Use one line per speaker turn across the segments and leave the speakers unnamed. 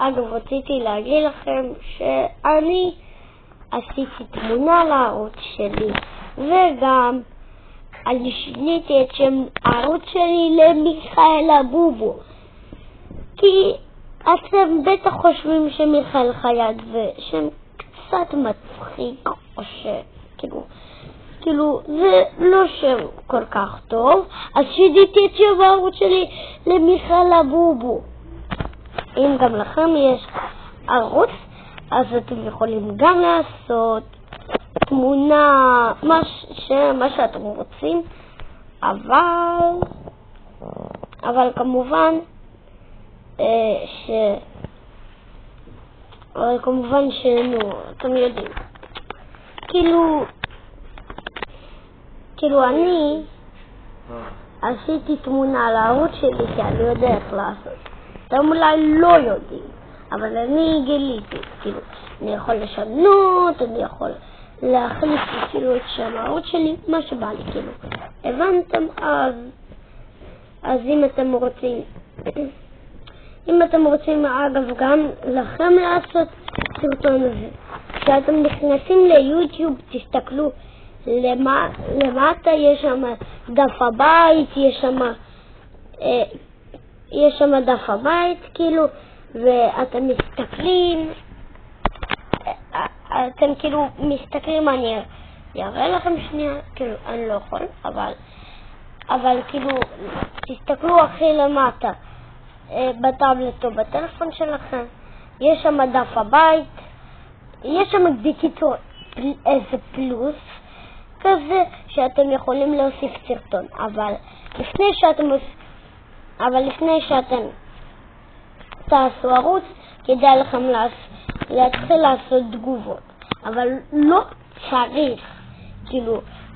אגב, רציתי להגיד לכם שאני עשיתי תמונה לערוץ שלי, וגם אני שיניתי את שם הערוץ שלי למיכאל הבובו, כי אתם בטח חושבים שמיכאל חייט זה שם קצת מצחיק, או כאילו זה לא שם כל כך טוב, אז שיניתי את שם הערוץ שלי למיכאל הבובו. אם גם לכם יש ערוץ, אז אתם יכולים גם לעשות תמונה, מה שאתם רוצים, אבל כמובן אתם יודעים, כאילו אני עשיתי תמונה לערוץ שלי כי אני יודע איך לעשות. אתם אולי לא יודעים, אבל אני גיליתי, אני יכול לשנות, אני יכול להחליף את שם הערוץ שלי, מה שבא לי, הבנתם? אז אם אתם רוצים אגב גם לכם לעשות סרטון הזה, כשאתם נכנסים ליוטיוב תסתכלו למטה, יש שם דף הבית, יש שם דף הבית, ואתם מסתכלים, אני אראה לכם שנייה, אני לא יכול, אבל תסתכלו הכי למטה, בטאבלט או בטלפון שלכם, יש שם דף הבית, יש שם בקיצור איזה פלוס כזה שאתם יכולים להוסיף סרטון, אבל לפני שאתם תעשו ערוץ, כדאי לכם להתחיל לעשות תגובות, אבל לא צריך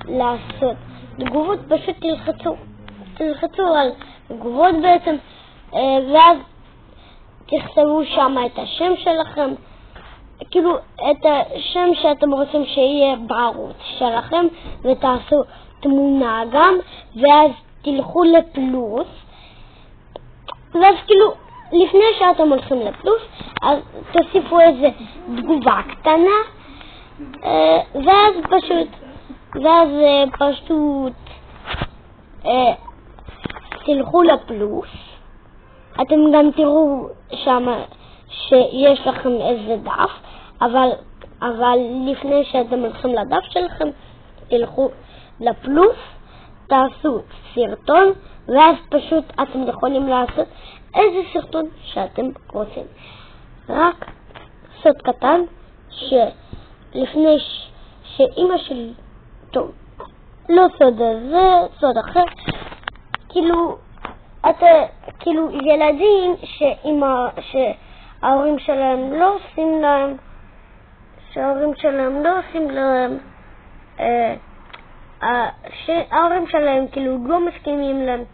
לעשות תגובות, פשוט תלחצו על תגובות בעצם, ואז תכתבו שם את השם שלכם, את השם שאתם רוצים שיהיה בערוץ שלכם, ותעשו תמונה גם, ואז תלכו לפלוס, ואז לפני שאתם הולכים לפלוס, אז תוסיפו איזה תגובה קטנה, ואז פשוט תלכו לפלוס. אתם גם תראו שם שיש לכם איזה דף, אבל לפני שאתם הולכים לדף שלכם, תלכו לפלוס, תעשו סרטון, ואז פשוט אתם יכולים לעשות איזה סרטון שאתם רוצים. רק סוד קטן, שלפני שאמא שלי, טוב, לא סוד הזה, סוד אחר, ילדים שההורים שלהם לא עושים להם, שההורים שלהם לא מסכימים להם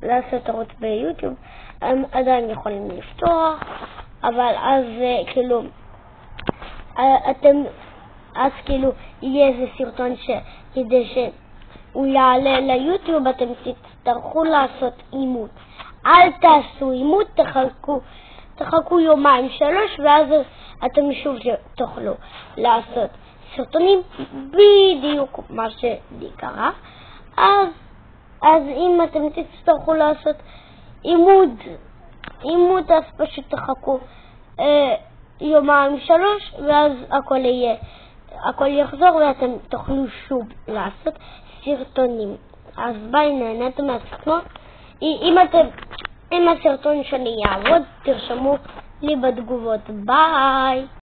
לעשות ערוץ ביוטיוב, הם עדיין יכולים לפתוח, אבל אז יהיה איזה סרטון כדי שהוא יעלה ליוטיוב, אתם תצטרכו לעשות אימות. אל תעשו אימות, תחכו יומיים 3, ואז אתם שוב תוכלו לעשות סרטונים בדיוק מה שלי קרה. אז אם אתם תצטרכו לעשות אימות, אז פשוט תחכו יומיים 3, ואז הכל יחזור ואתם תוכלו שוב לעשות סרטונים. אז ביי, נהנתם מהסרטון. אם הסרטון שלי יעבוד, תרשמו לי בתגובות. ביי.